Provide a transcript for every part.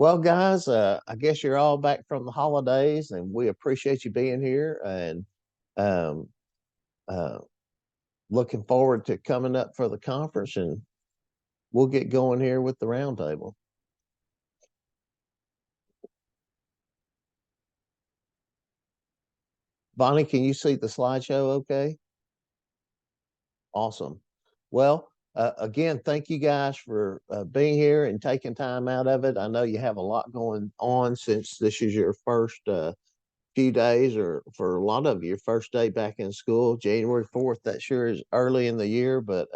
Well, guys, I guess you're all back from the holidays, and we appreciate you being here and um, uh, looking forward to coming up for the conference. And we'll get going here with the roundtable. Bonnie, can you see the slideshow okay? Awesome. Well, again, thank you guys for being here and taking time out of it. I know you have a lot going on since this is your first few days, or for a lot of you, your first day back in school. January 4th, that sure is early in the year, but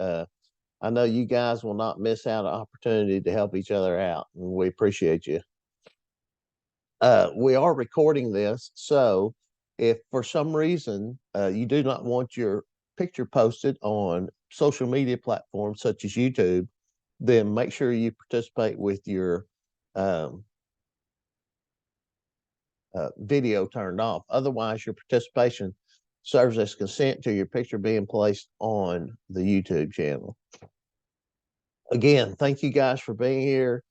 I know you guys will not miss out an opportunity to help each other out, and we appreciate you. We are recording this, so if for some reason you do not want your picture posted on social media platforms such as YouTube, then make sure you participate with your um, video turned off. Otherwise, your participation serves as consent to your picture being placed on the YouTube channel. Again, thank you guys for being here.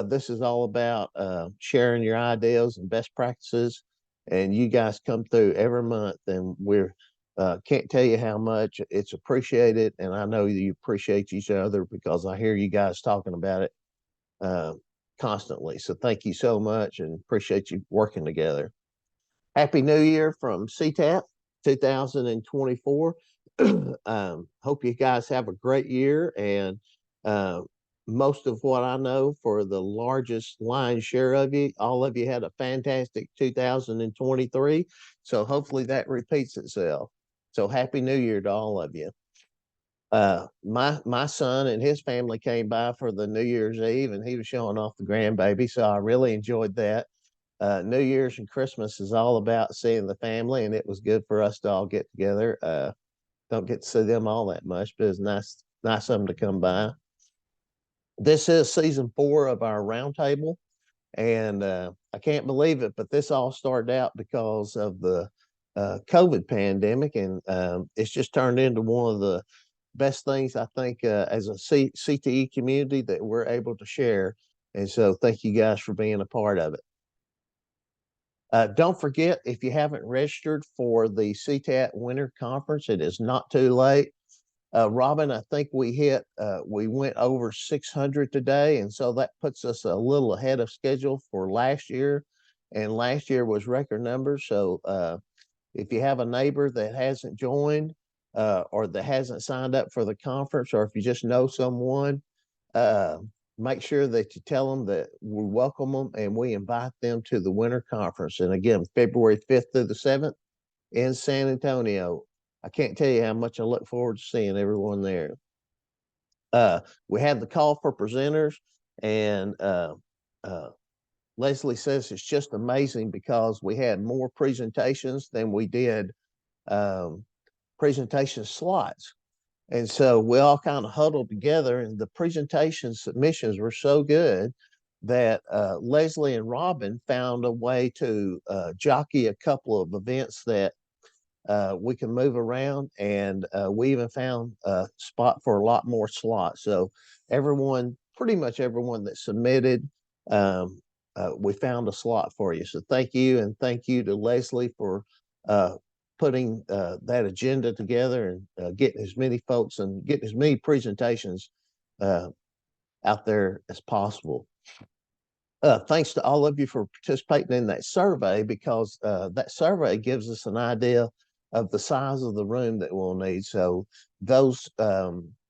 This is all about sharing your ideas and best practices, and you guys come through every month, and we're can't tell you how much it's appreciated, and I know you appreciate each other because I hear you guys talking about it uh, constantly. So thank you so much, and appreciate you working together. Happy New Year from CTAT 2024. Hope you guys have a great year. And uh, most of what I know, for the largest line share of you, all of you had a fantastic 2023. So hopefully that repeats itself. So Happy New Year to all of you. My son and his family came by for the New Year's Eve, and he was showing off the grandbaby. So I really enjoyed that. New Year's and Christmas is all about seeing the family, and it was good for us to all get together. Don't get to see them all that much, but it's nice of them to come by. This is season 4 of our roundtable, and I can't believe it, but this all started out because of the COVID pandemic, and it's just turned into one of the best things I think as a CTE community that we're able to share. And so, thank you guys for being a part of it. Don't forget, if you haven't registered for the CTAT Winter Conference, it is not too late. Robin, I think we went over 600 today, and so that puts us a little ahead of schedule for last year. And last year was record numbers. So if you have a neighbor that hasn't joined or that hasn't signed up for the conference, or if you just know someone, uh, make sure that you tell them that we welcome them and we invite them to the winter conference. And again, February 5th through the 7th in San Antonio. I can't tell you how much I look forward to seeing everyone there. We had the call for presenters, and Leslie says it's just amazing because we had more presentations than we did presentation slots. And so we all kind of huddled together, and the presentation submissions were so good that Leslie and Robin found a way to jockey a couple of events that we can move around, and we even found a spot for a lot more slots. So pretty much everyone that submitted, we found a slot for you. So thank you, and thank you to Leslie for putting that agenda together and getting as many folks and getting as many presentations out there as possible. Thanks to all of you for participating in that survey, because that survey gives us an idea of the size of the room that we'll need. So those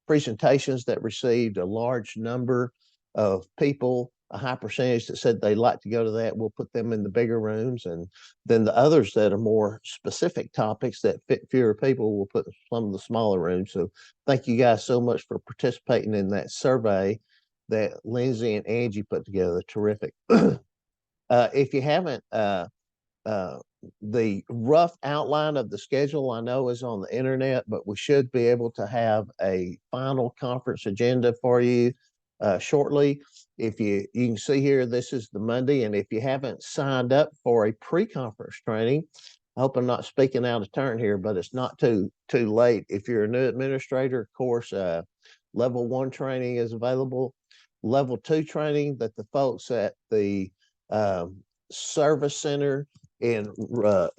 presentations that received a large number of people, a high percentage that said they'd like to go to that, we'll put them in the bigger rooms. And then the others that are more specific topics that fit fewer people, we'll put some of the smaller rooms. So thank you guys so much for participating in that survey that Lindsay and Angie put together. Terrific. If you haven't, the rough outline of the schedule I know is on the internet, but we should be able to have a final conference agenda for you shortly. If you can see here, this is the Monday, and if you haven't signed up for a pre-conference training, I hope I'm not speaking out of turn here, but it's not too late. If you're a new administrator, of course, level 1 training is available. level 2 training that the folks at the um, service center in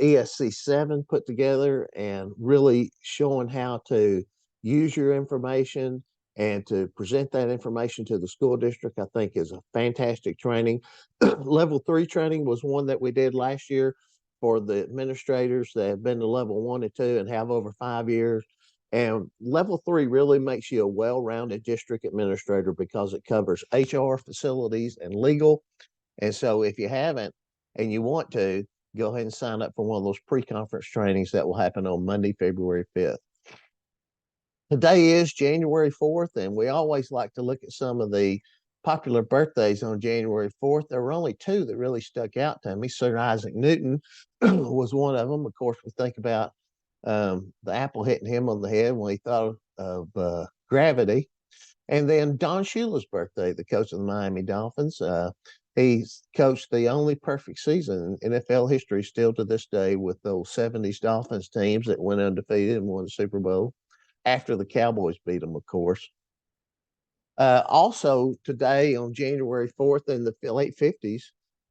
ESC 7 put together, and really showing how to use your information and to present that information to the school district, I think is a fantastic training. Level 3 training was one that we did last year for the administrators that have been to level 1 and 2 and have over 5 years. And level 3 really makes you a well-rounded district administrator because it covers HR, facilities, and legal. And so if you haven't and you want to, go ahead and sign up for one of those pre-conference trainings that will happen on Monday, February 5th. Today is January 4th, and we always like to look at some of the popular birthdays on January 4th. There were only two that really stuck out to me. Sir Isaac Newton was one of them. Of course, we think about the apple hitting him on the head when he thought of gravity. And then Don Shula's birthday, the coach of the Miami Dolphins. He's coached the only perfect season in NFL history still to this day with those 70s Dolphins teams that went undefeated and won the Super Bowl after the Cowboys beat them, of course. Also, today on January 4th in the late 50s,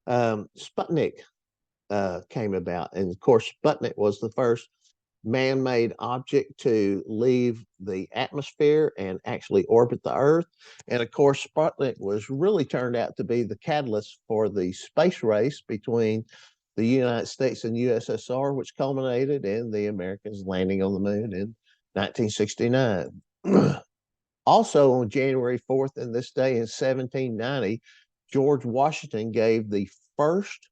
Sputnik came about. And of course, Sputnik was the first man-made object to leave the atmosphere and actually orbit the Earth. And of course, Sputnik was really turned out to be the catalyst for the space race between the United States and USSR, which culminated in the Americans landing on the moon in 1969. Also on January 4th, in this day in 1790, George Washington gave the first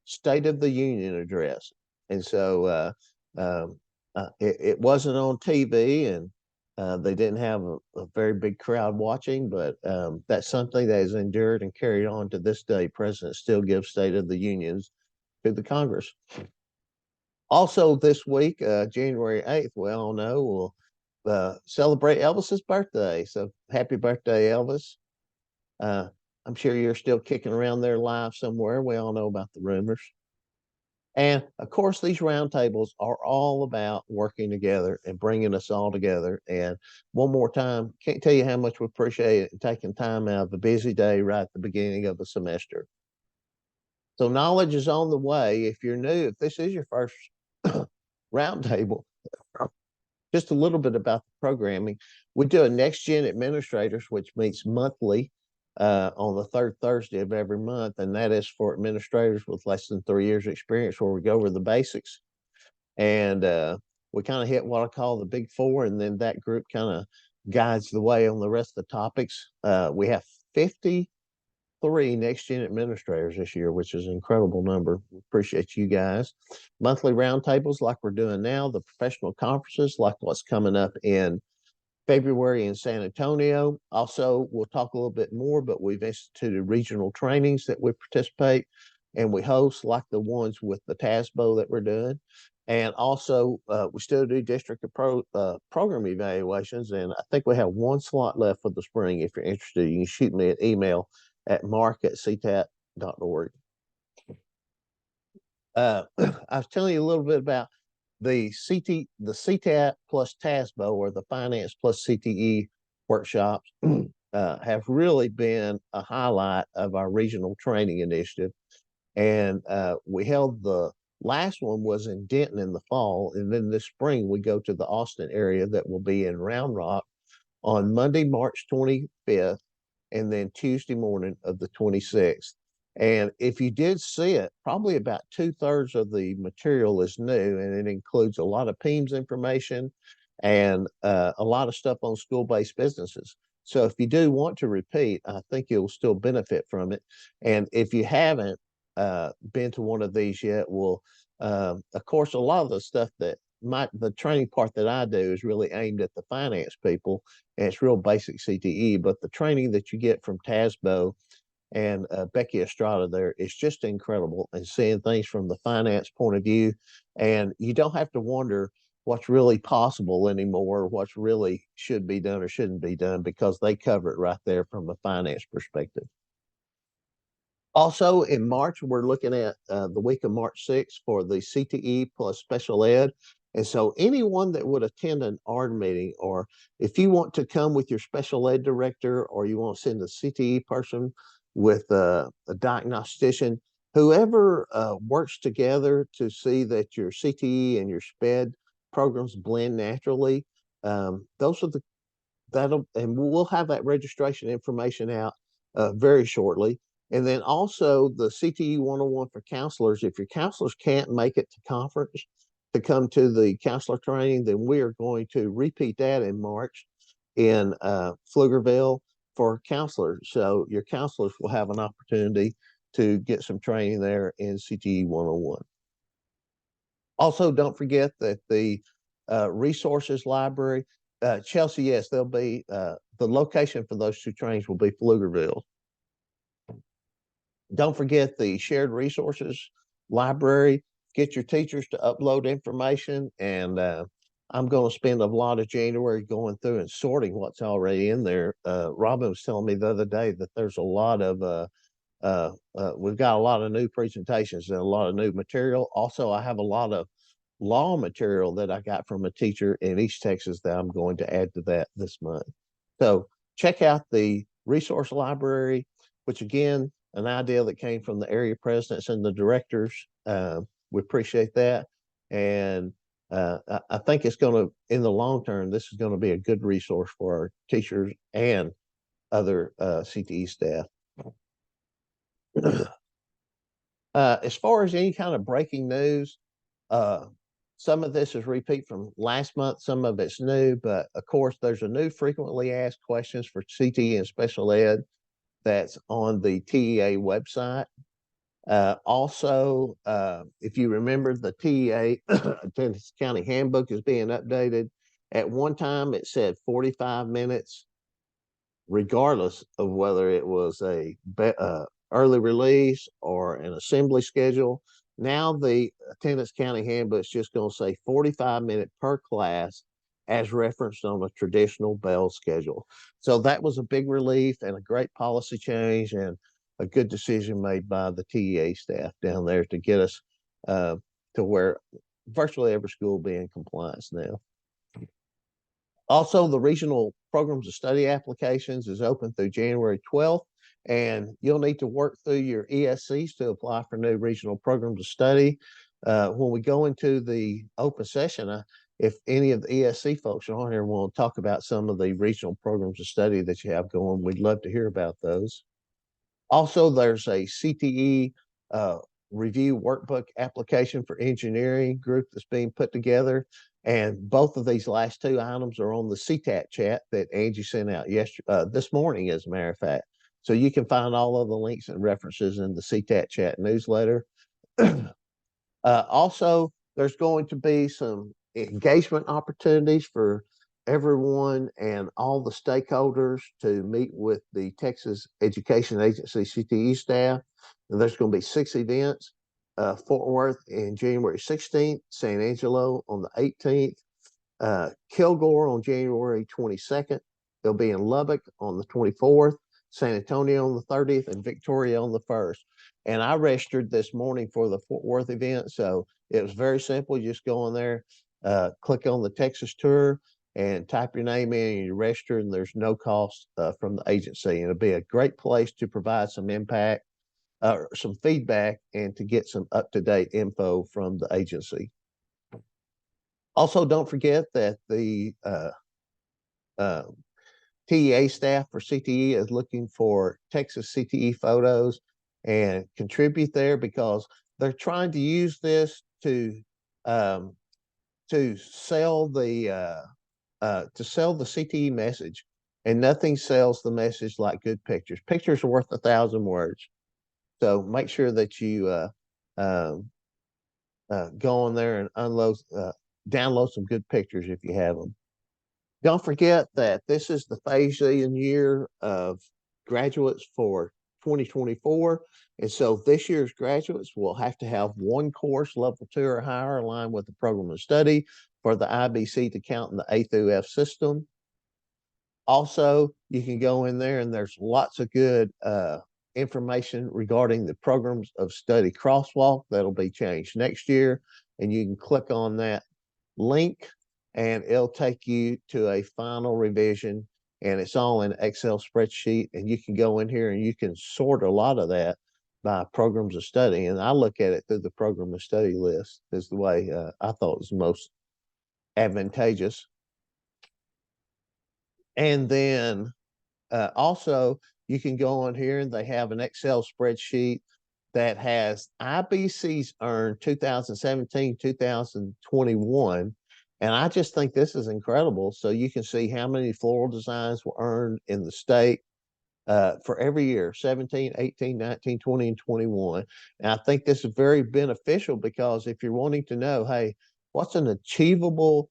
State of the Union address. And so it wasn't on TV, and they didn't have a very big crowd watching, but that's something that has endured and carried on to this day. Presidents still give State of the Unions to the Congress. Also this week, January 8th, we all know, we'll celebrate Elvis's birthday. So happy birthday, Elvis. I'm sure you're still kicking around there live somewhere. We all know about the rumors. And of course, these roundtables are all about working together and bringing us all together. And one more time, can't tell you how much we appreciate it and taking time out of a busy day right at the beginning of the semester. So knowledge is on the way. If you're new, if this is your first roundtable, just a little bit about the programming. We do a Next Gen Administrators, which meets monthly on the third Thursday of every month, and that is for administrators with less than 3 years experience, where we go over the basics. And we kind of hit what I call the big four, and then that group kind of guides the way on the rest of the topics. We have 53 Next Gen Administrators this year, which is an incredible number. We appreciate you guys. Monthly roundtables like we're doing now, the professional conferences like what's coming up in February in San Antonio. Also, we'll talk a little bit more, but we've instituted regional trainings that we participate and we host, like the ones with the TASBO that we're doing. And also, we still do district program evaluations. And I think we have one slot left for the spring. If you're interested, you can shoot me an email at mark@ctat.org. I was telling you a little bit about the CTAT plus TASBO, or the Finance plus CTE workshops, have really been a highlight of our regional training initiative. And we held the last one was in Denton in the fall, and then this spring we go to the Austin area that will be in Round Rock on Monday, March 25th, and then Tuesday morning of the 26th. And if you did see it, probably about 2/3 of the material is new, and it includes a lot of PEMS information and a lot of stuff on school-based businesses. So if you do want to repeat, I think you'll still benefit from it. And if you haven't been to one of these yet, well, of course, a lot of the stuff that the training part that I do is really aimed at the finance people, and it's real basic CTE, but the training that you get from TASBO and Becky Estrada there is just incredible, and seeing things from the finance point of view. And you don't have to wonder what's really possible anymore, what's really should be done or shouldn't be done, because they cover it right there from a finance perspective. Also in March, we're looking at the week of March 6th for the CTE plus special ed. And so anyone that would attend an ARD meeting, or if you want to come with your special ed director, or you want to send a CTE person with a diagnostician, whoever works together to see that your CTE and your SPED programs blend naturally, those are the and we'll have that registration information out very shortly. And then also the CTE 101 for counselors. If your counselors can't make it to conference to come to the counselor training, then we are going to repeat that in March in Pflugerville for counselors. So your counselors will have an opportunity to get some training there in CTE 101. Also, don't forget that the resources library, Chelsea, yes, there'll be the location for those two trains will be Pflugerville. Don't forget the shared resources library. Get your teachers to upload information, and I'm going to spend a lot of January going through and sorting what's already in there. Robin was telling me the other day that there's a lot of we've got a lot of new presentations and a lot of new material. Also, I have a lot of law material that I got from a teacher in East Texas that I'm going to add to that this month. So check out the resource library, which again, an idea that came from the area presidents and the directors. We appreciate that. And I think it's going to, in the long term, this is going to be a good resource for our teachers and other CTE staff. As far as any kind of breaking news, some of this is repeat from last month, some of it's new, but of course, there's a new frequently asked questions for CTE and special ed that's on the TEA website. Also, if you remember, the TEA Tennessee County Handbook is being updated. At one time, it said 45 minutes, regardless of whether it was a early release or an assembly schedule. Now the Tennessee County Handbook is just going to say 45 minutes per class as referenced on a traditional bell schedule. So that was a big relief and a great policy change and a good decision made by the TEA staff down there to get us to where virtually every school will be in compliance now. Also, the regional programs of study applications is open through January 12th, and you'll need to work through your ESCs to apply for new regional programs of study. When we go into the open session, if any of the ESC folks are on here want to talk about some of the regional programs of study that you have going, we'd love to hear about those. Also, there's a CTE review workbook application for engineering group that's being put together. And both of these last two items are on the CTAT chat that Angie sent out this morning, as a matter of fact. So you can find all of the links and references in the CTAT chat newsletter. Also, there's going to be some engagement opportunities for everyone and all the stakeholders to meet with the Texas Education Agency CTE staff. And there's going to be 6 events. Fort Worth in January 16th, San Angelo on the 18th, Kilgore on January 22nd. They'll be in Lubbock on the 24th, San Antonio on the 30th, and Victoria on the 1st. And I registered this morning for the Fort Worth event. So it was very simple. You just go on there, click on the Texas tour and type your name in and you register, and there's no cost from the agency. And it'll be a great place to provide some impact, some feedback, and to get some up-to-date info from the agency. Also, don't forget that the TEA staff for CTE is looking for Texas CTE photos and contribute there because they're trying to use this to sell the CTE message, and nothing sells the message like good pictures. Pictures are worth 1,000 words. So make sure that you go on there and download some good pictures if you have them. Don't forget that this is the phase-in year of graduates for 2024. And so this year's graduates will have to have one course, level 2 or higher, aligned with the program of study for the IBC to count in the A through F system. Also, you can go in there and there's lots of good information regarding the programs of study crosswalk that'll be changed next year. And you can click on that link, and it'll take you to a final revision, and it's all in Excel spreadsheet, and you can go in here and you can sort a lot of that by programs of study. And I look at it through the program of study list is the way I thought was most advantageous. And then also, you can go on here and they have an Excel spreadsheet that has IBCs earned 2017, 2021. And I just think this is incredible. So you can see how many floral designs were earned in the state for every year, 17, 18, 19, 20, and 21. And I think this is very beneficial because if you're wanting to know, hey, what's an achievable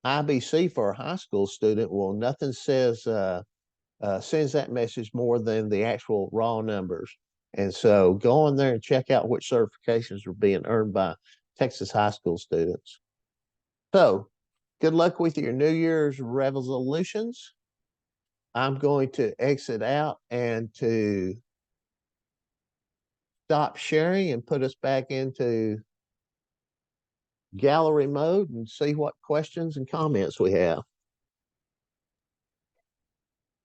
IBC for a high school student? Well, nothing says sends that message more than the actual raw numbers. And so go on there and check out which certifications are being earned by Texas high school students. So good luck with your New Year's resolutions. I'm going to exit out and to stop sharing and put us back into gallery mode and see what questions and comments we have.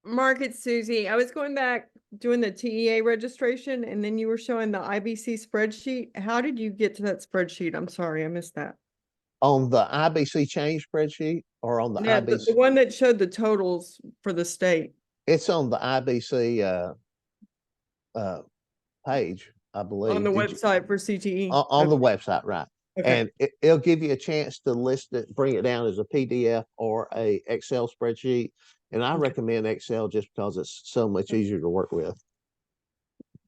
Mark, it's Susie. I was going back doing the TEA registration, and then you were showing the IBC spreadsheet. How did you get to that spreadsheet? I'm sorry, I missed that. On the IBC change spreadsheet or on the Yeah, IBC? the one that showed the totals for the state. It's on the IBC page, I believe. On the website for CTE. On the website, right. Okay. And it'll give you a chance to list it, bring it down as a PDF or a Excel spreadsheet. And I recommend Excel just because it's so much easier to work with.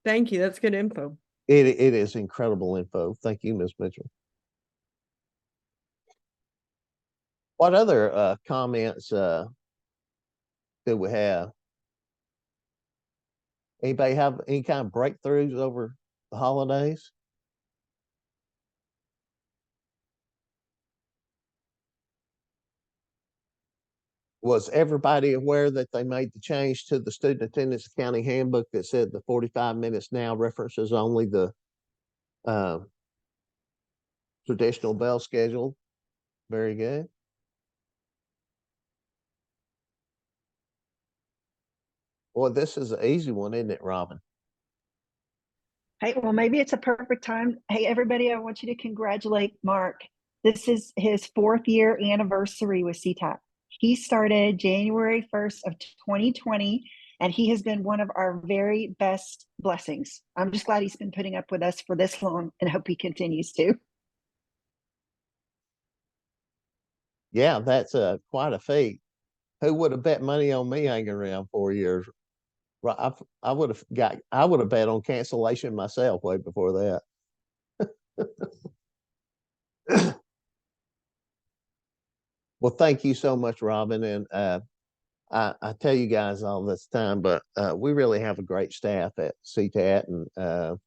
Thank you. That's good info. It is incredible info. Thank you, Ms. Mitchell. What other comments do we have? Anybody have any kind of breakthroughs over the holidays? Was everybody aware that they made the change to the student attendance accounting handbook that said the 45 minutes now references only the traditional bell schedule? Very good. Well, this is an easy one, isn't it, Robin? Hey, well, maybe it's a perfect time. Hey, everybody, I want you to congratulate Mark. This is his 4th year anniversary with CTAT. He started January 1st of 2020, and he has been one of our very best blessings. I'm just glad he's been putting up with us for this long and hope he continues to. Yeah, that's quite a feat. Who would have bet money on me hanging around 4 years? Right, I would have bet on cancellation myself way before that. Well, thank you so much, Robin. And I tell you guys all this time, but we really have a great staff at CTAT. And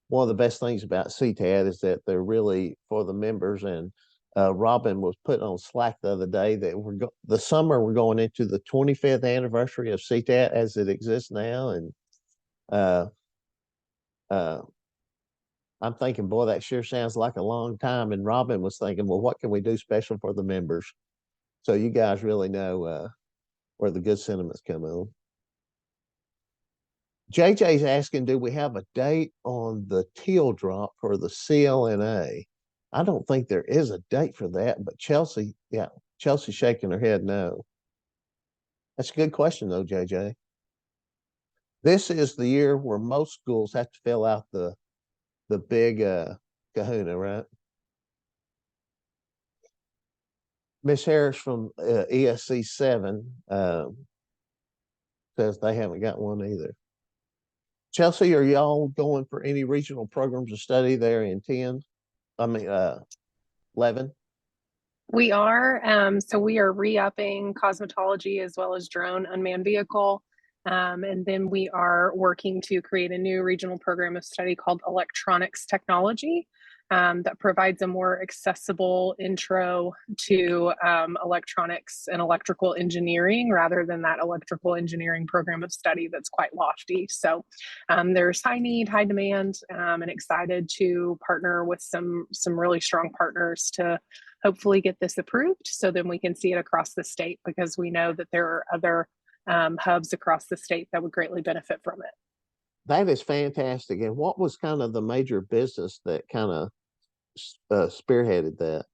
one of the best things about CTAT is that they're really for the members. And Robin was put on Slack the other day that the summer we're going into the 25th anniversary of CTAT as it exists now. And I'm thinking, boy, that sure sounds like a long time. And Robin was thinking, well, what can we do special for the members? So you guys really know where the good sentiments come on. JJ's asking, do we have a date on the teal drop for the CLNA? I don't think there is a date for that, but Chelsea's shaking her head no. That's a good question though, JJ. This is the year where most schools have to fill out the big kahuna, right? Miss Harris from ESC 7 says they haven't got one either. Chelsea, are y'all going for any regional programs of study there in 10? I mean, 11? We are. So we are re-upping cosmetology as well as drone unmanned vehicle. And then we are working to create a new regional program of study called electronics technology that provides a more accessible intro to electronics and electrical engineering rather than that electrical engineering program of study that's quite lofty. So there's high need, high demand, and excited to partner with some really strong partners to hopefully get this approved so then we can see it across the state, because we know that there are other hubs across the state that would greatly benefit from it. That is fantastic. And what was kind of the major business that kind of spearheaded that?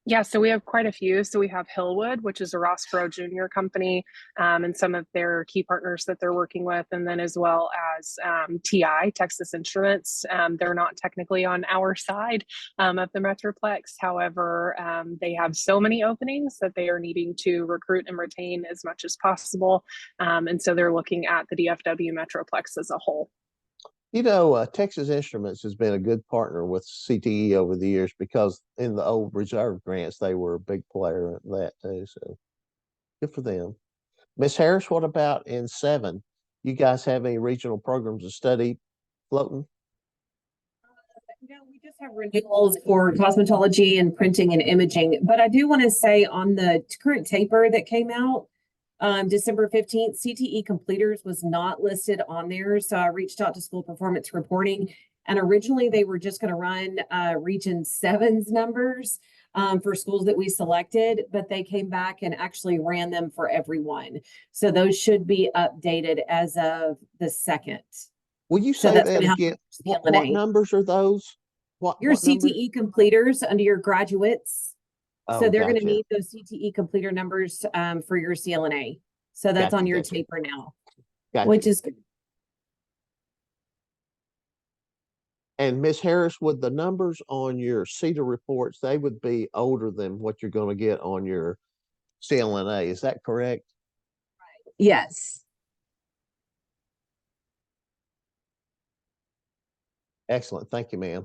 Yeah, so we have quite a few. So we have Hillwood, which is a Ross Perot Jr. company, and some of their key partners that they're working with, and then as well as TI, Texas Instruments. They're not technically on our side of the Metroplex. However, they have so many openings that they are needing to recruit and retain as much as possible. And so they're looking at the DFW Metroplex as a whole. You know, Texas Instruments has been a good partner with CTE over the years because in the old reserve grants, they were a big player in that too. So good for them. Miss Harris, what about in 7? You guys have any regional programs of study floating? No, we just have renewals for cosmetology and printing and imaging. But I do want to say on the current taper that came out, December 15th, CTE completers was not listed on there. So I reached out to school performance reporting, and originally they were just going to run Region 7's numbers for schools that we selected, but they came back and actually ran them for everyone. So those should be updated as of the 2nd. Will you So say that's that gonna again? help What CLNA. numbers are those? Your what numbers? CTE completers under your graduates. So Oh, they're going to gotcha. need those CTE completer numbers for your CLNA. So that's Gotcha, on your gotcha. taper now, Gotcha. which is good. And Miss Harris, with the numbers on your CETA reports, they would be older than what you're going to get on your CLNA. Is that correct? Yes. Excellent. Thank you, ma'am.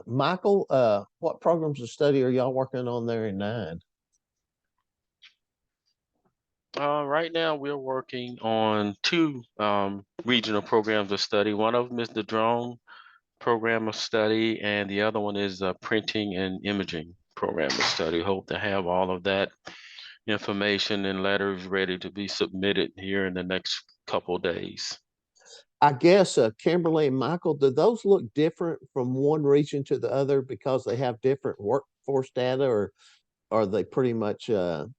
Michael, what programs of study are y'all working on there in 9? Right now, we're working on 2 regional programs of study. One of them is the drone program of study, and the other one is a printing and imaging program of study. Hope to have all of that information and letters ready to be submitted here in the next couple of days. I guess Kimberly and Michael, do those look different from one region to the other because they have different workforce data, or are they pretty much or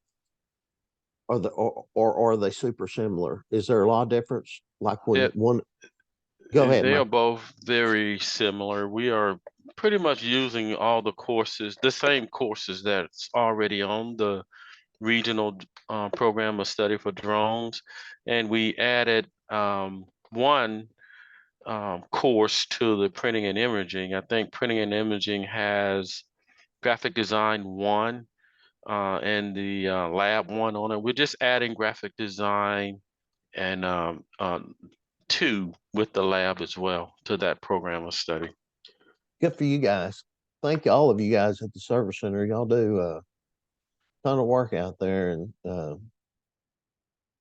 are they super similar? Is there a lot of difference? Like when Yeah, one go ahead, they are Michael. both very similar. We are pretty much using all the courses, the same courses that's already on the regional program of study for drones, and we added one course to the printing and imaging. I think printing and imaging has graphic design 1 and the lab 1 on it. We're just adding graphic design and 2 with the lab as well to that program of study. Good for you guys. Thank all of you guys at the Service Center. Y'all do a ton of work out there, and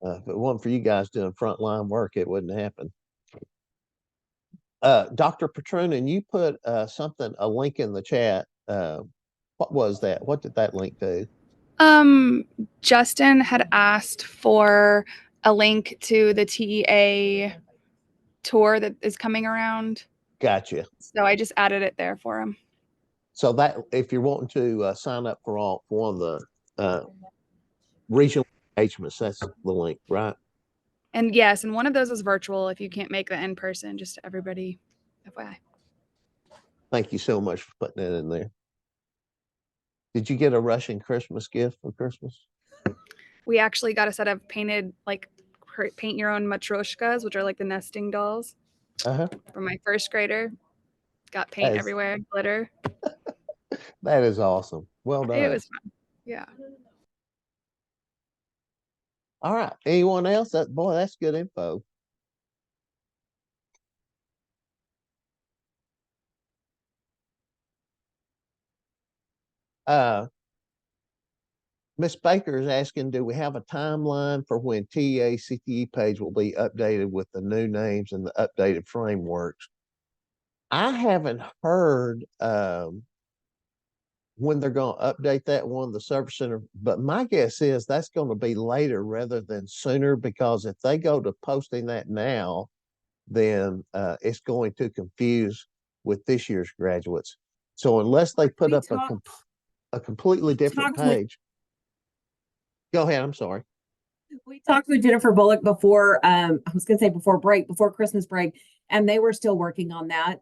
if it wasn't for you guys doing frontline work, it wouldn't happen. Dr. Petrunin, you put a link in the chat. What was that? What did that link do? Justin had asked for a link to the TEA tour that is coming around. Gotcha. So I just added it there for him. So that if you're wanting to sign up for one of the regional engagements, that's the link, right? And yes, and one of those is virtual if you can't make the in person, just everybody FYI. Thank you so much for putting that in there. Did you get a Russian Christmas gift for Christmas? We actually got a set of painted, like, paint your own matryoshkas, which are like the nesting dolls from my first grader. Got paint everywhere, glitter. That is awesome. Well done. It was fun. Yeah. All right. Anyone else? Boy, that's good info. Miss Baker is asking, do we have a timeline for when TEA CTE page will be updated with the new names and the updated frameworks? I haven't heard when they're going to update that one, the Service Center, but my guess is that's going to be later rather than sooner, because if they go to posting that now, then it's going to confuse with this year's graduates. So unless they put We up a completely different talked with- page. Go ahead, I'm sorry. We talked with Jennifer Bullock before, I was gonna say before Christmas break, and they were still working on that.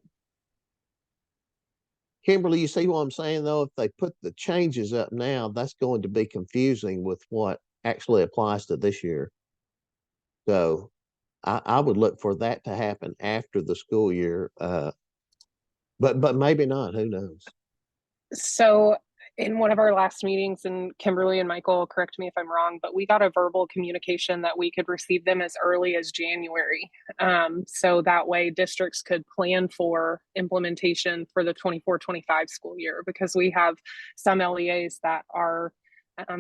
Kimberly, you see what I'm saying though? If they put the changes up now, that's going to be confusing with what actually applies to this year. So I would look for that to happen after the school year. But maybe not, who knows? So in one of our last meetings, and Kimberly and Michael, correct me if I'm wrong, but we got a verbal communication that we could receive them as early as January. So that way districts could plan for implementation for the 24-25 school year, because we have some LEAs that are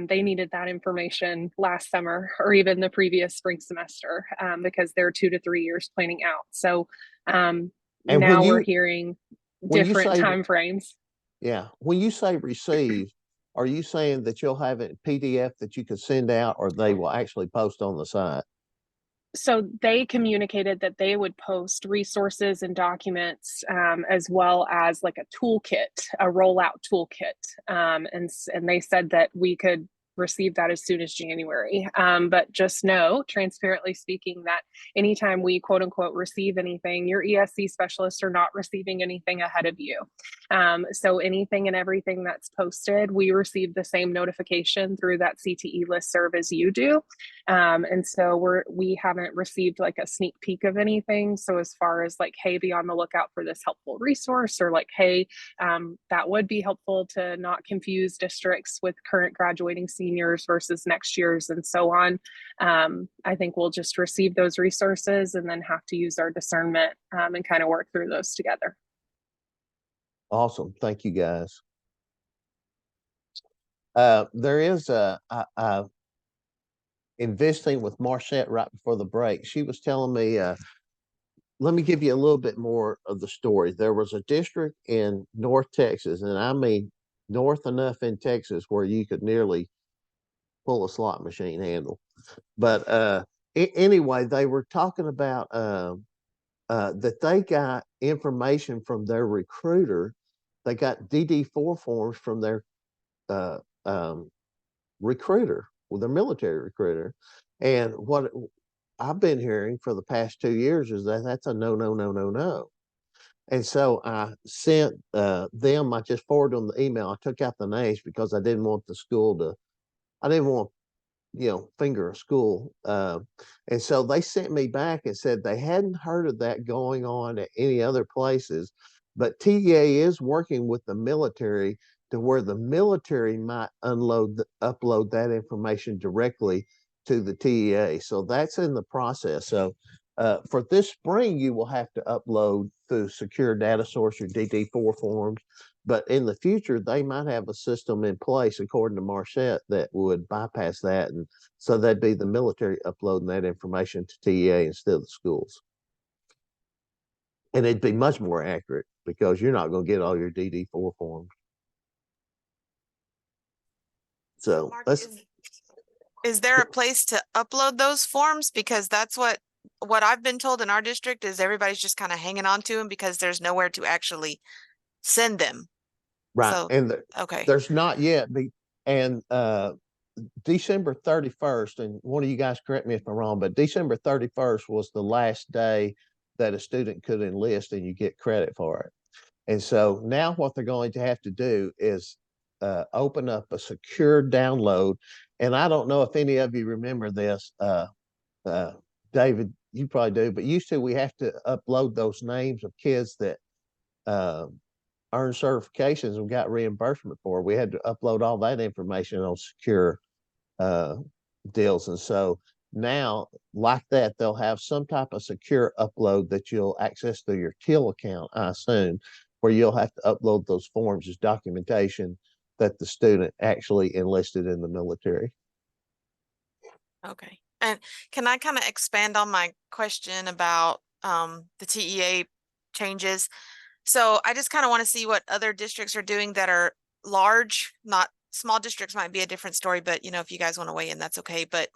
they needed that information last summer or even the previous spring semester, because they're 2 to 3 years planning out. So now we're hearing different time frames. Yeah. When you say receive, are you saying that you'll have it in PDF that you can send out, or they will actually post on the site? So they communicated that they would post resources and documents, as well as like a toolkit, a rollout toolkit. And they said that we could receive that as soon as January. But just know, transparently speaking, that anytime we quote unquote receive anything, your ESC specialists are not receiving anything ahead of you. So anything and everything that's posted, we receive the same notification through that CTE listserv as you do. And so we haven't received like a sneak peek of anything. So as far as like, hey, be on the lookout for this helpful resource, or like, hey, that would be helpful to not confuse districts with current graduating seniors versus next year's and so on. I think we'll just receive those resources and then have to use our discernment and kind of work through those together. Awesome. Thank you, guys. There is investing with Marchette right before the break. She was telling me, let me give you a little bit more of the story. There was a district in North Texas, and I mean north enough in Texas where you could nearly pull a slot machine handle. But anyway, they were talking about that they got information from their recruiter. They got DD4 forms from their recruiter, with their military recruiter. And what I've been hearing for the past 2 years is that that's a no. And so I sent them, I just forwarded them the email. I took out the names because I didn't want the school to, I didn't want, finger a school. And so they sent me back and said they hadn't heard of that going on at any other places, but TEA is working with the military to where the military might upload that information directly to the TEA. So that's in the process. So for this spring, you will have to upload through secure data source your DD4 forms. But in the future, they might have a system in place, according to Marchette, that would bypass that. And so that'd be the military uploading that information to TEA instead of the schools. And it'd be much more accurate because you're not going to get all your DD4 forms. So Mark, is there a place to upload those forms? Because that's what I've been told in our district is everybody's just kind of hanging on to them because there's nowhere to actually send them. Right. So, and okay. There's not yet. And December 31st, and one of you guys correct me if I'm wrong, but December 31st was the last day that a student could enlist and you get credit for it. And so now what they're going to have to do is open up a secure download. And I don't know if any of you remember this, David, you probably do, but used to we have to upload those names of kids that earned certifications and got reimbursement for. We had to upload all that information on secure deals. And so now, like that, they'll have some type of secure upload that you'll access through your Till account, I assume, where you'll have to upload those forms as documentation that the student actually enlisted in the military. Okay. And can I kind of expand on my question about the TEA changes? So I just kind of want to see what other districts are doing that are large, not small districts might be a different story, but if you guys want to weigh in, that's okay. But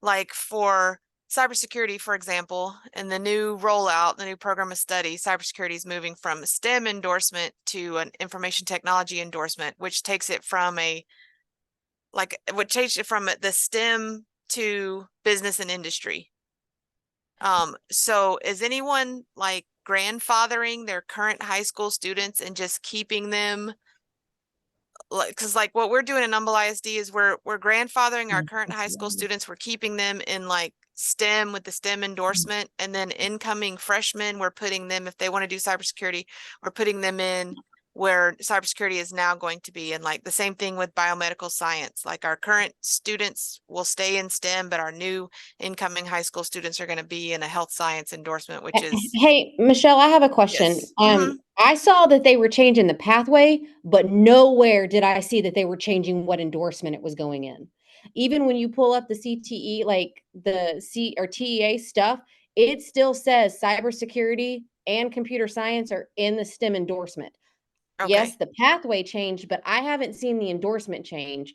like for cybersecurity, for example, and the new rollout, the new program of study, cybersecurity is moving from a STEM endorsement to an information technology endorsement, which takes it from the STEM to business and industry. So is anyone like grandfathering their current high school students and just keeping them? Because like what we're doing in Humble ISD is we're grandfathering our current high school students. We're keeping them in like STEM with the STEM endorsement, and then incoming freshmen, we're putting them, if they want to do cybersecurity, we're putting them in where cybersecurity is now going to be. And like the same thing with biomedical science, like our current students will stay in STEM, but our new incoming high school students are going to be in a health science endorsement, which is Hey, Michelle, I have a question. yes. Mhm. I saw that they were changing the pathway, but nowhere did I see that they were changing what endorsement it was going in. Even when you pull up the CTE, like the C or TEA stuff, it still says cybersecurity and computer science are in the STEM endorsement. Yes, Okay. the pathway changed, but I haven't seen the endorsement change.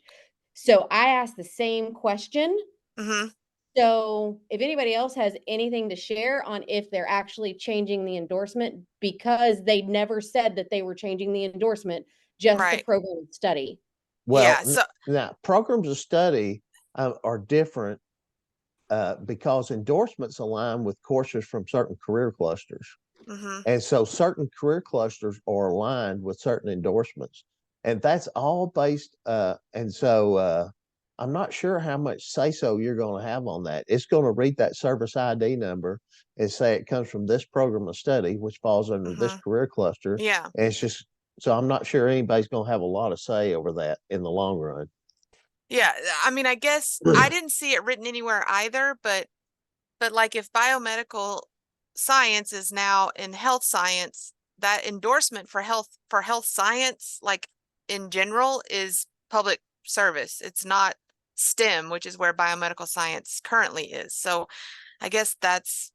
So I asked the same question. Mhm. So if anybody else has anything to share on if they're actually changing the endorsement, because they never said that they were changing the endorsement, just the Right. program of study. Well, Yeah. So now programs of study are different because endorsements align with courses from certain career clusters. mhm. And so certain career clusters are aligned with certain endorsements. And that's all based, I'm not sure how much say-so you're going to have on that. It's going to read that service ID number and say it comes from this program of study, which falls under this Mhm. career cluster. Yeah. And it's just, so I'm not sure anybody's going to have a lot of say over that in the long run. Yeah. I mean, I guess I didn't see it written anywhere either, but like if biomedical science is now in health science, that endorsement for health science, like in general, is public service. It's not STEM, which is where biomedical science currently is. So I guess that's,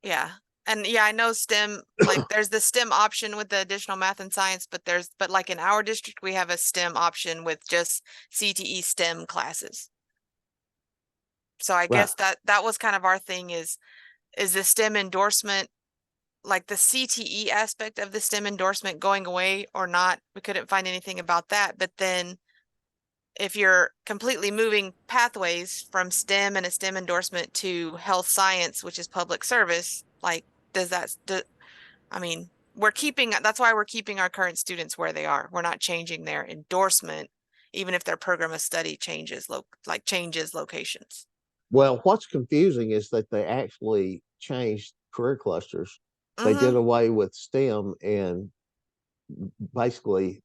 yeah. And yeah, I know STEM, like there's the STEM option with the additional math and science, but like in our district, we have a STEM option with just CTE STEM classes. So I Right. guess that was kind of our thing is the STEM endorsement, like the CTE aspect of the STEM endorsement going away or not? We couldn't find anything about that. But then if you're completely moving pathways from STEM and a STEM endorsement to health science, which is public service, like I mean, that's why we're keeping our current students where they are. We're not changing their endorsement, even if their program of study changes locations. Well, what's confusing is that they actually changed career clusters. They did Mm-hmm. away with STEM and basically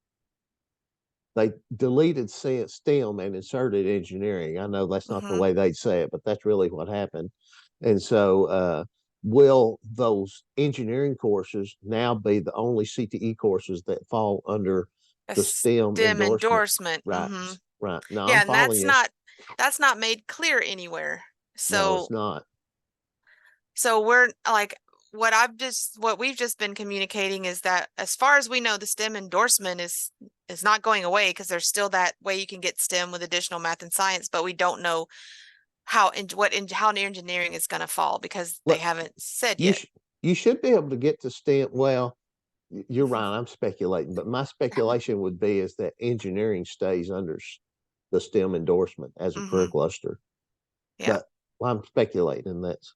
they deleted STEM and inserted engineering. I know that's not the Mm-hmm. way they'd say it, but that's really what happened. And so, will those engineering courses now be the only CTE courses that fall under A the STEM STEM endorsement? endorsement. Right, Mm-hmm. right. No, Yeah, I'm and following you. that's not made clear anywhere. No, it's So not. we're like what we've just been communicating is that as far as we know, the STEM endorsement is not going away because there's still that way you can get STEM with additional math and science, but we don't know how engineering is going to fall because they Look, haven't said you yet. you should be able to get to STEM. Well, you're right. I'm speculating, but my speculation would be is that engineering stays under the STEM endorsement as a career Mm-hmm. cluster. Yeah. But I'm speculating that's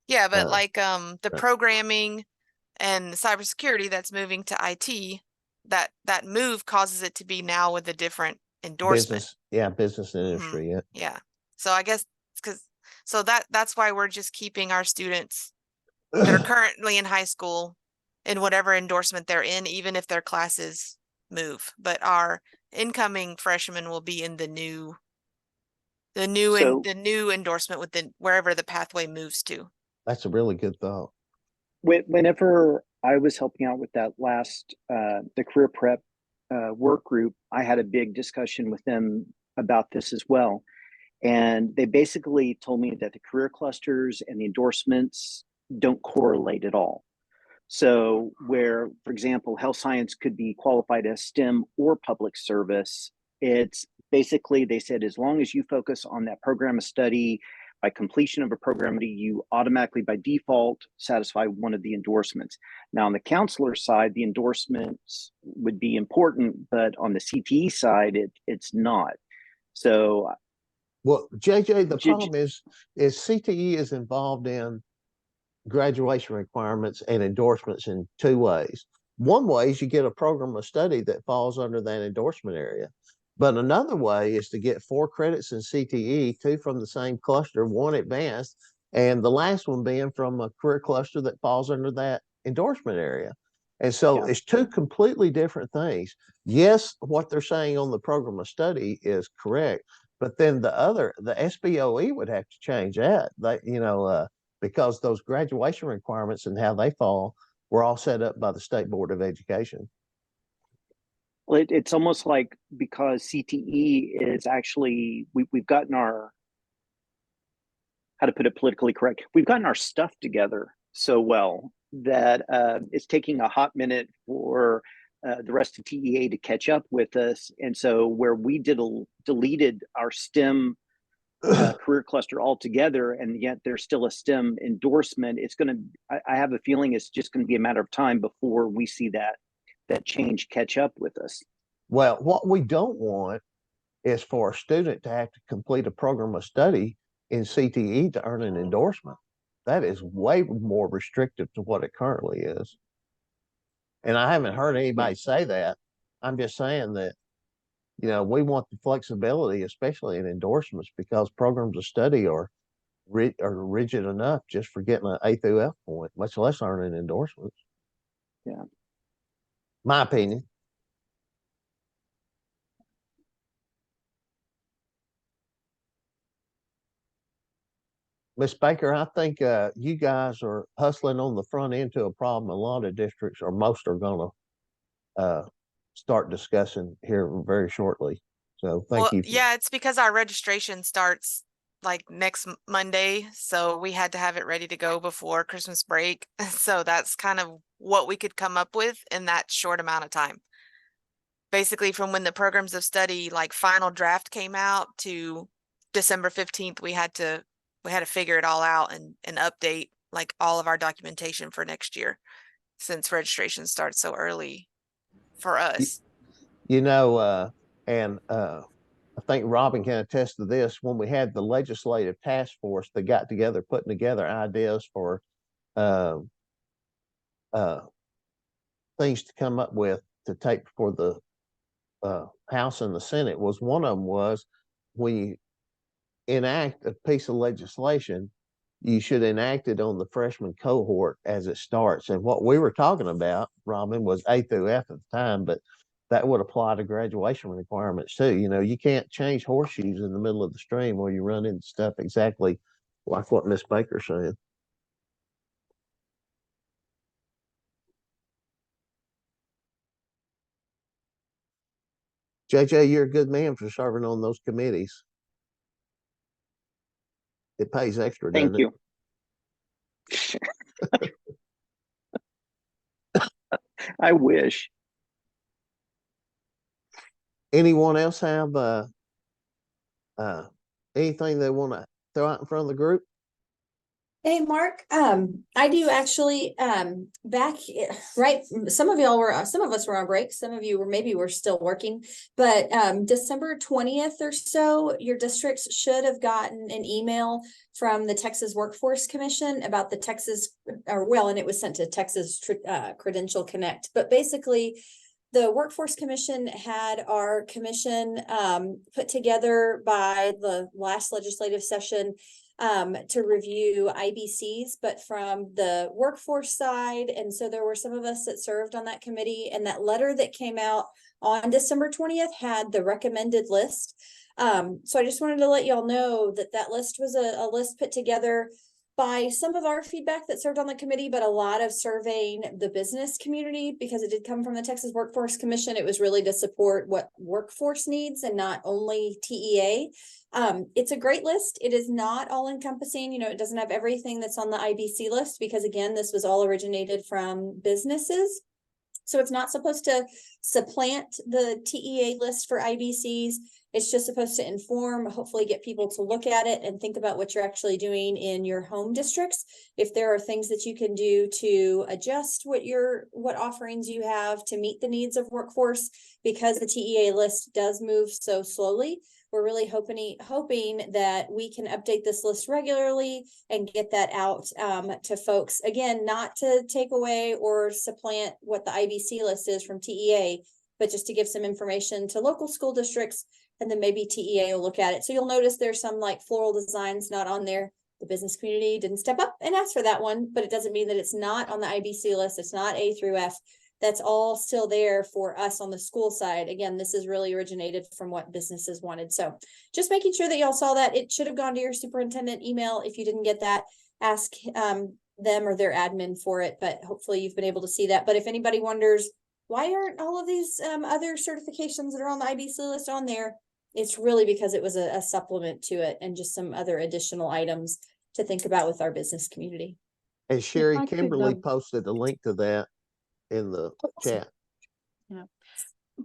Yeah, but like the right. programming and cybersecurity that's moving to IT, that move causes it to be now with a different endorsement. Business. Yeah, business and Mhm. industry. Yeah. Yeah. So I guess that's why we're just keeping our students that are currently in high school in whatever endorsement they're in, even if their classes move. But our incoming freshmen will be in the new So endorsement with wherever the pathway moves to. That's a really good thought. whenever I was helping out with that last, the career prep work group, I had a big discussion with them about this as well. And they basically told me that the career clusters and the endorsements don't correlate at all. So where, for example, health science could be qualified as STEM or public service, it's basically, they said, as long as you focus on that program of study by completion of a program, you automatically by default satisfy one of the endorsements. Now on the counselor side, the endorsements would be important, but on the CTE side, it's not. So well, JJ, the problem is CTE is involved in graduation requirements and endorsements in two ways. One way is you get a program of study that falls under that endorsement area. But another way is to get 4 credits in CTE, 2 from the same cluster, 1 advanced, and the last one being from a career cluster that falls under that endorsement area. And so it's 2 completely different things. Yes, what they're saying on the program of study is correct, but then the SBOE would have to change that. Because those graduation requirements and how they fall were all set up by the State Board of Education. Well, it's almost like because CTE is actually, we've gotten our, how to put it politically correct, we've gotten our stuff together so well that it's taking a hot minute for the rest of TEA to catch up with us. And so where we deleted our STEM career cluster altogether, and yet there's still a STEM endorsement, it's going to, I have a feeling it's just going to be a matter of time before we see that change catch up with us. Well, what we don't want is for a student to have to complete a program of study in CTE to earn an endorsement. That is way more restrictive to what it currently is. And I haven't heard anybody say that. I'm just saying that, we want the flexibility, especially in endorsements, because programs of study are rigid enough just for getting an A through F point, much less earning endorsements. Yeah. My opinion. Ms. Baker, I think you guys are hustling on the front end to a problem a lot of districts, or most, are going to start discussing here very shortly. So thank you. Yeah, it's because our registration starts like next Monday. So we had to have it ready to go before Christmas break. So that's kind of what we could come up with in that short amount of time. Basically, from when the programs of study like final draft came out to December 15th, we had to figure it all out and update like all of our documentation for next year, since registration starts so early for us. I think Robin can attest to this. When we had the legislative task force that got together, putting together ideas for things to come up with to take before the House and the Senate, was one of them was, when you enact a piece of legislation, you should enact it on the freshman cohort as it starts. And what we were talking about, Robin, was A through F at the time, but that would apply to graduation requirements too. You can't change horseshoes in the middle of the stream where you run into stuff exactly like what Miss Baker said. JJ, you're a good man for serving on those committees. It pays extra, doesn't it? Thank you. I wish. Anyone else have anything they want to throw out in front of the group? Hey, Mark. I do actually, right. Some of us were on break. Some of you were still working, but, December 20th or so, your districts should have gotten an email from the Texas Workforce Commission about the and it was sent to Texas Credential Connect, but basically the Workforce Commission had our commission, put together by the last legislative session, to review IBCs, but from the workforce side. And so there were some of us that served on that committee, and that letter that came out on December 20th had the recommended list. So I just wanted to let y'all know that list was a list put together by some of our feedback that served on the committee, but a lot of surveying the business community, because it did come from the Texas Workforce Commission. It was really to support what workforce needs and not only TEA. It's a great list. It is not all encompassing. It doesn't have everything that's on the IBC list, because again, this was all originated from businesses. So it's not supposed to supplant the TEA list for IBCs. It's just supposed to inform, hopefully get people to look at it and think about what you're actually doing in your home districts. If there are things that you can do to adjust what offerings you have to meet the needs of workforce, because the TEA list does move so slowly. We're really hoping that we can update this list regularly and get that out to folks. Again, not to take away or supplant what the IBC list is from TEA, but just to give some information to local school districts, and then maybe TEA will look at it. So you'll notice there's some like floral designs not on there. The business community didn't step up and ask for that one, but it doesn't mean that it's not on the IBC list. It's not A through F. That's all still there for us on the school side. Again, this is really originated from what businesses wanted. So just making sure that y'all saw that. It should have gone to your superintendent email. If you didn't get that, ask them or their admin for it, but hopefully you've been able to see that. But if anybody wonders, why aren't all of these other certifications that are on the IBC list on there? It's really because it was a supplement to it and just some other additional items to think about with our business community. And Sherry, Kimberly posted a link to that in the chat. Yeah.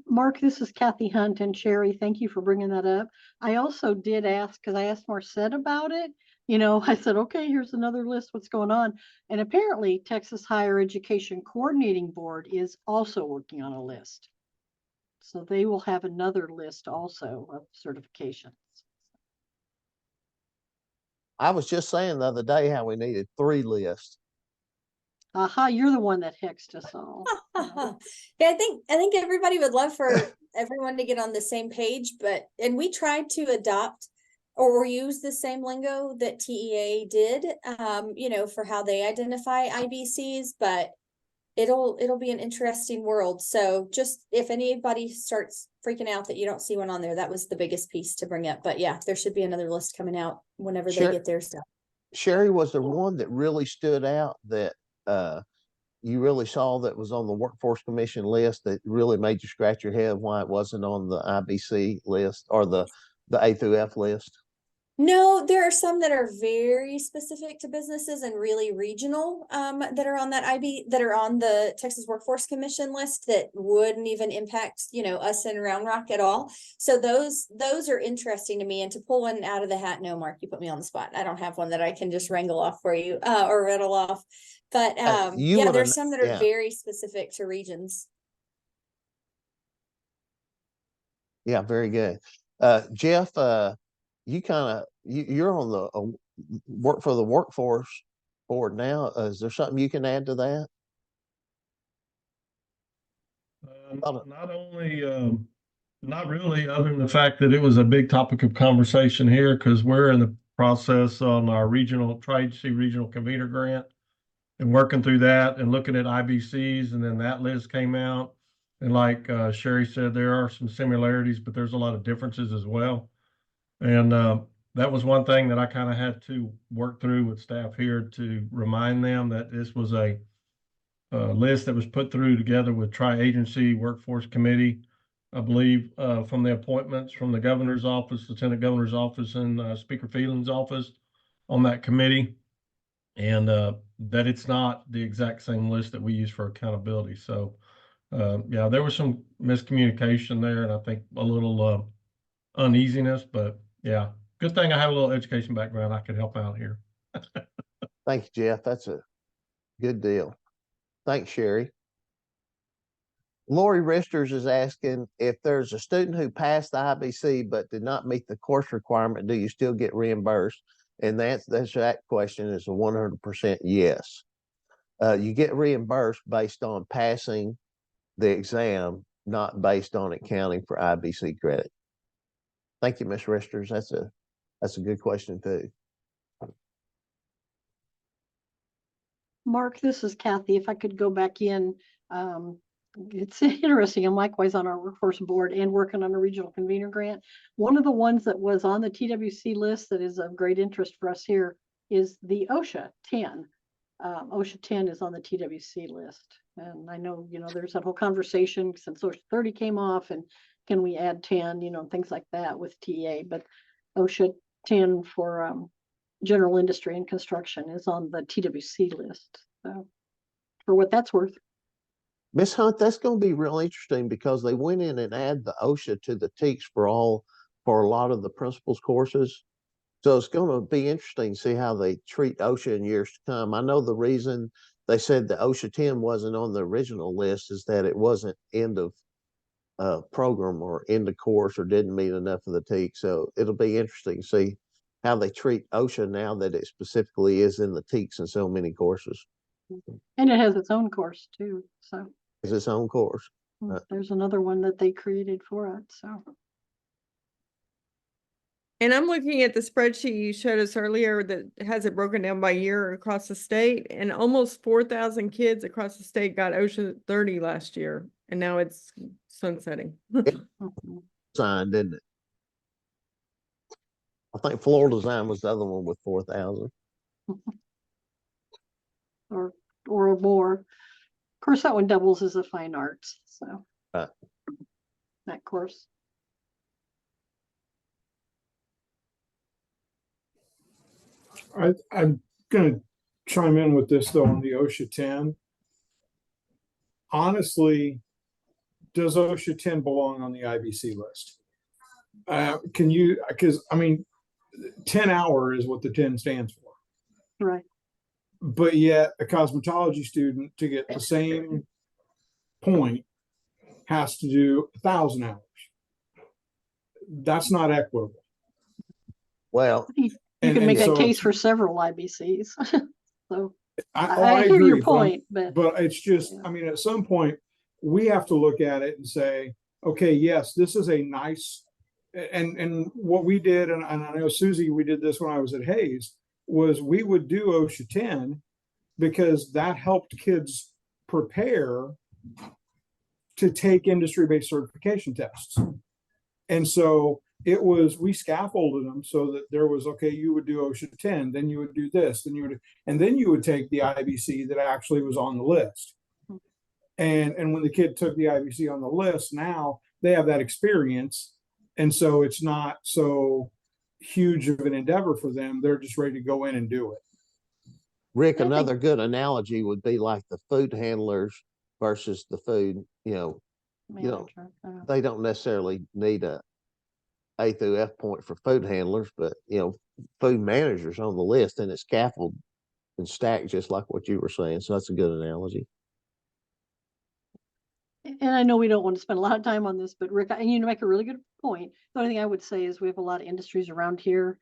Mark, this is Kathy Hunt, and Sherry, thank you for bringing that up. I also did ask, because I asked Marcette about it. I said, okay, here's another list, what's going on? And apparently Texas Higher Education Coordinating Board is also working on a list. So they will have another list also of certifications. I was just saying the other day how we needed 3 lists. Aha, you're the one that hexed us all. Yeah, I think everybody would love for everyone to get on the same page, and we tried to adopt or use the same lingo that TEA did, for how they identify IBCs, but it'll be an interesting world. So just if anybody starts freaking out that you don't see one on there, that was the biggest piece to bring up. But yeah, there should be another list coming out whenever they get their stuff. Sherry, was there one that really stood out that you really saw that was on the Workforce Commission list that really made you scratch your head why it wasn't on the IBC list or the A through F list? No, there are some that are very specific to businesses and really regional that are on that are on the Texas Workforce Commission list that wouldn't even impact, us in Round Rock at all. So those are interesting to me. And to pull one out of the hat, no, Mark, you put me on the spot. I don't have one that I can just wrangle off for you or rattle off. But there's some that are very specific to regions. Yeah, very good. Jeff, you're on the work for the workforce board now. Is there something you can add to that? Not really, other than the fact that it was a big topic of conversation here because we're in the process on our Tri-Agency Regional Convener Grant and working through that and looking at IBCs, and then that list came out. And like Sherry said, there are some similarities, but there's a lot of differences as well. And that was one thing that I kind of had to work through with staff here to remind them that this was a list that was put through together with Tri-Agency Workforce Committee, I believe, from the appointments from the governor's office, lieutenant governor's office, and Speaker Phelan's office on that committee, and that it's not the exact same list that we use for accountability. So yeah, there was some miscommunication there, and I think a little uneasiness, but yeah, good thing I have a little education background. I could help out here. Thank you, Jeff. That's a good deal. Thanks, Sherry. Lori Risters is asking if there's a student who passed the IBC but did not meet the course requirement, do you still get reimbursed? And that question is a 100% yes. You get reimbursed based on passing the exam, not based on it counting for IBC credit. Thank you, Ms. Risters. That's a good question too. Mark, this is Kathy. If I could go back in, it's interesting. I'm likewise on our workforce board and working on a regional convener grant. One of the ones that was on the TWC list that is of great interest for us here is the OSHA 10. OSHA 10 is on the TWC list. And I know, there's that whole conversation since OSHA 30 came off and can we add 10, things like that with TA, but OSHA 10 for general industry and construction is on the TWC list. So for what that's worth. Ms. Hunt, that's going to be real interesting because they went in and added the OSHA to the TEKS for all for a lot of the principal's courses. So it's going to be interesting to see how they treat OSHA in years to come. I know the reason they said the OSHA 10 wasn't on the original list is that it wasn't end of program or end of course or didn't meet enough of the TEK. So it'll be interesting to see how they treat OSHA now that it specifically is in the TEKs in so many courses. And it has its own course too. So It's its own course. there's another one that they created for it. So. And I'm looking at the spreadsheet you showed us earlier that has it broken down by year across the state, and almost 4,000 kids across the state got OSHA 30 last year, and now it's sunsetting. Signed, didn't it? I think Floral Design was the other one with 4,000. or more. Of course, that one doubles as a fine arts. So right. That course. I'm going to chime in with this though on the OSHA 10. Honestly, does OSHA 10 belong on the IBC list? Can you, because I mean, 10 hour is what the 10 stands for. Right. But yet a cosmetology student to get the same point has to do 1,000 hours. That's not equitable. Well, you can make a case for several IBCs. So I hear agree, your point, but it's just, I mean, at some point we have to look at it and say, okay, yes, this is a nice, and what we did, and I know Susie, we did this when I was at Hayes, was we would do OSHA 10 because that helped kids prepare to take industry-based certification tests. And so it was, we scaffolded them so that there was, okay, you would do OSHA 10, then you would do this, then you would, and then you would take the IBC that actually was on the list. And when the kid took the IBC on the list, now they have that experience. And so it's not so huge of an endeavor for them. They're just ready to go in and do it. Rick, another good analogy would be like the food handlers versus the food, they don't necessarily need a A through F point for food handlers, but food managers on the list, and it's scaffolded and stacked just like what you were saying. So that's a good analogy. And I know we don't want to spend a lot of time on this, but Rick, and you make a really good point. The only thing I would say is we have a lot of industries around here,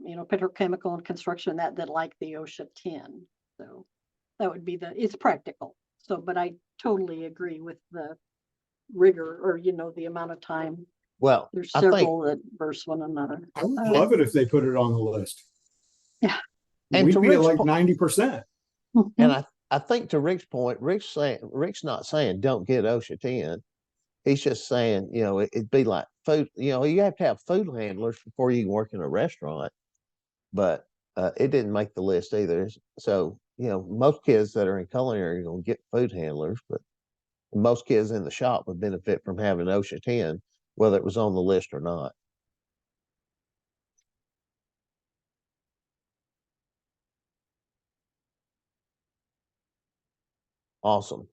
petrochemical and construction that like the OSHA 10. So that would be it's practical. So, but I totally agree with the rigor or, the amount of time. Well, there's several that verse one another. I would love it if they put it on the list. Yeah. And we'd to be Rick's at like 90%. And I think to Rick's point, Rick's not saying don't get OSHA 10. He's just saying, it'd be like food, you have to have food handlers before you can work in a restaurant, but it didn't make the list either. So, most kids that are in culinary are going to get food handlers, but most kids in the shop would benefit from having OSHA 10, whether it was on the list or not. Awesome.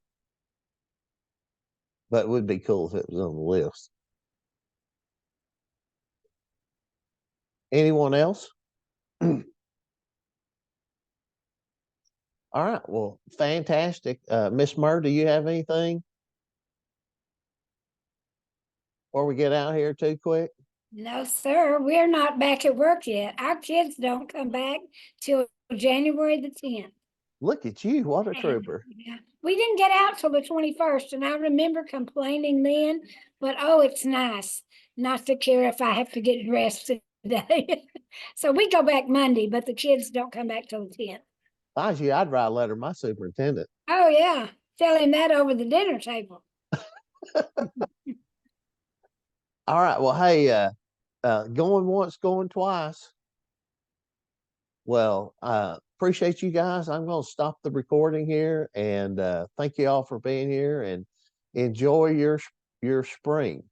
But it would be cool if it was on the list. Anyone else? All right. Well, fantastic. Miss Murr, do you have anything before we get out here too quick? No, sir. We're not back at work yet. Our kids don't come back till January the 10th. Look at you. What a trooper. Yeah. We didn't get out till the 21st, and I remember complaining then, but oh, it's nice not to care if I have to get dressed today. So we go back Monday, but the kids don't come back till the 10th. If I was you, I'd write a letter to my superintendent. Oh, yeah. Tell him that over the dinner table. All right. Well, hey, going once, going twice. Well, appreciate you guys. I'm going to stop the recording here, and thank you all for being here, and enjoy your spring.